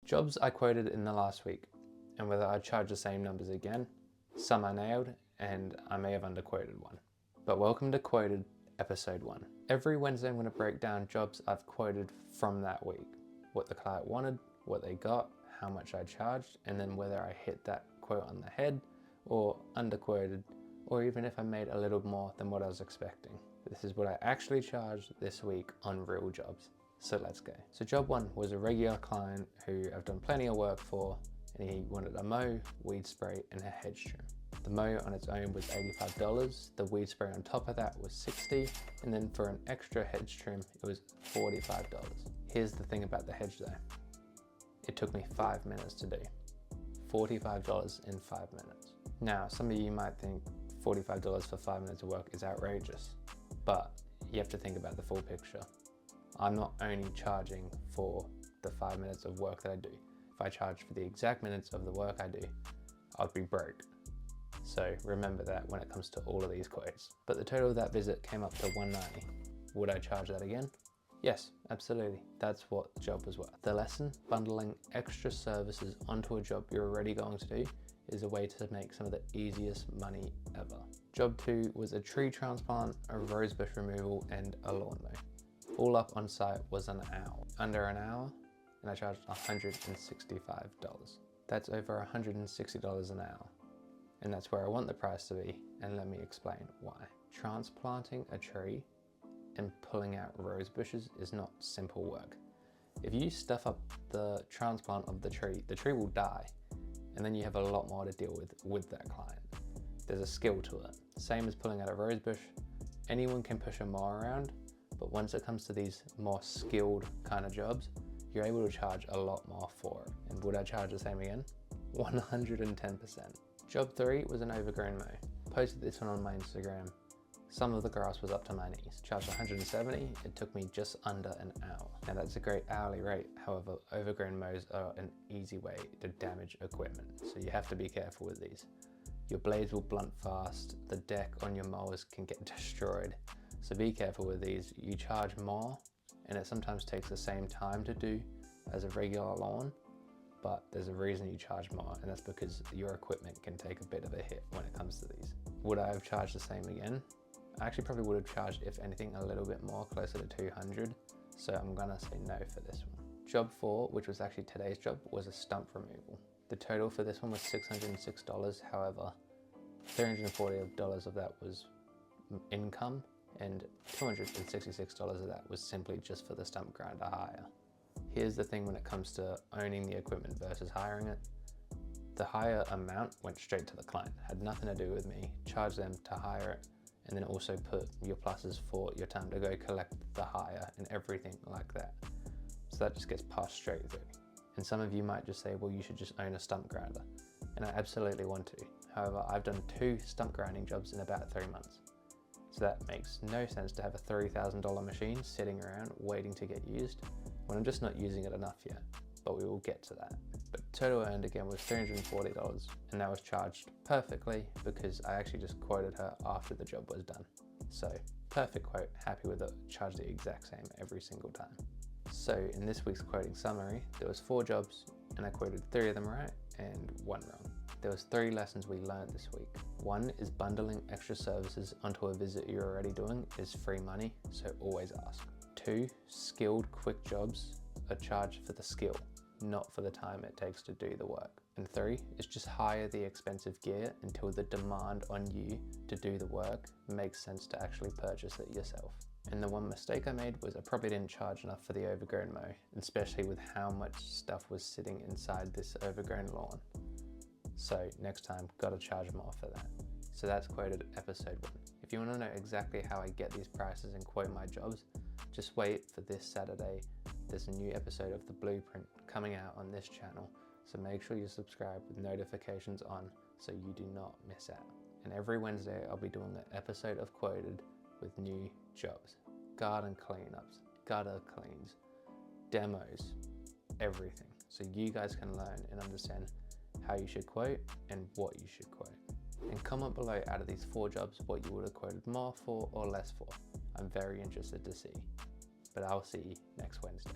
Jobs I quoted in the last week, and whether I charge the same numbers again. Some I nailed, and I may have underquoted one. But welcome to Quoted Episode 1. Every Wednesday I'm going to break down jobs I've quoted from that week. What the client wanted, what they got, how much I charged, and then whether I hit that quote on the head or underquoted, or even if I made a little more than what I was expecting. This is what I actually charged this week on real jobs. So let's go. So job 1 was a regular client who I've done plenty of work for, and he wanted a mow, weed spray, and a hedge trim. The mow on its own was $85, the weed spray on top of that was $60, and then for an extra hedge trim, it was $45. Here's the thing about the hedge though. It took me 5 minutes to do. $45 in 5 minutes. Now, some of you might think $45 for 5 minutes of work is outrageous, but you have to think about the full picture. I'm not only charging for the 5 minutes of work that I do. If I charge for the exact minutes of the work I do, I'd be broke. So remember that when it comes to all of these quotes. But the total of that visit came up to $190. Would I charge that again? Yes, absolutely. That's what the job was worth. The lesson, bundling extra services onto a job you're already going to do, is a way to make some of the easiest money ever. Job 2 was a tree transplant, a rosebush removal, and a lawn mow. All up on site was an hour. Under an hour, and I charged $165. That's over $160 an hour. And that's where I want the price to be, and let me explain why. Transplanting a tree and pulling out rose bushes is not simple work. If you stuff up the transplant of the tree will die, and then you have a lot more to deal with that client. There's a skill to it. Same as pulling out a rose bush. Anyone can push a mower around, but once it comes to these more skilled kind of jobs, you're able to charge a lot more for it. And would I charge the same again? 110%. Job 3 was an overgrown mow. Posted this one on my Instagram. Some of the grass was up to my knees. Charged $170, it took me just under an hour. Now that's a great hourly rate, however, overgrown mows are an easy way to damage equipment, so you have to be careful with these. Your blades will blunt fast, the deck on your mowers can get destroyed, so be careful with these. You charge more, and it sometimes takes the same time to do as a regular lawn, but there's a reason you charge more, and that's because your equipment can take a bit of a hit when it comes to these. Would I have charged the same again? I actually probably would have charged, if anything, a little bit more, closer to 200, so I'm gonna say no for this one. Job 4, which was actually today's job, was a stump removal. The total for this one was $606, however, $340 of that was income, and $266 of that was simply just for the stump grinder hire. Here's the thing when it comes to owning the equipment versus hiring it. The hire amount went straight to the client, had nothing to do with me. Charge them to hire it, and then also put your pluses for your time to go collect the hire and everything like that. So that just gets passed straight through. And some of you might just say, well, you should just own a stump grinder. And I absolutely want to. However, I've done 2 stump grinding jobs in about 3 months. So that makes no sense to have a $3,000 machine sitting around waiting to get used when I'm just not using it enough yet, but we will get to that. But total earned again was $340, and that was charged perfectly because I actually just quoted her after the job was done. So perfect quote, happy with it, charged the exact same every single time. So in this week's quoting summary, there was 4 jobs and I quoted 3 of them right and 1 wrong. There was 3 lessons we learned this week. 1 is bundling extra services onto a visit you're already doing is free money, so always ask. 2, skilled quick jobs are charged for the skill, not for the time it takes to do the work. And 3 is just hire the expensive gear until the demand on you to do the work makes sense to actually purchase it yourself. And the one mistake I made was I probably didn't charge enough for the overgrown mow, especially with how much stuff was sitting inside this overgrown lawn. So next time, gotta charge more for that. So that's quoted episode 1. If you wanna know exactly how I get these prices and quote my jobs, just wait for this Saturday. There's a new episode of The Blueprint coming out on this channel, so make sure you subscribe with notifications on so you do not miss out. And every Wednesday I'll be doing an episode of Quoted with new jobs. Garden cleanups, gutter cleans, demos, everything. So you guys can learn and understand how you should quote and what you should quote. And comment below out of these 4 jobs what you would have quoted more for or less for. I'm very interested to see. But I'll see you next Wednesday.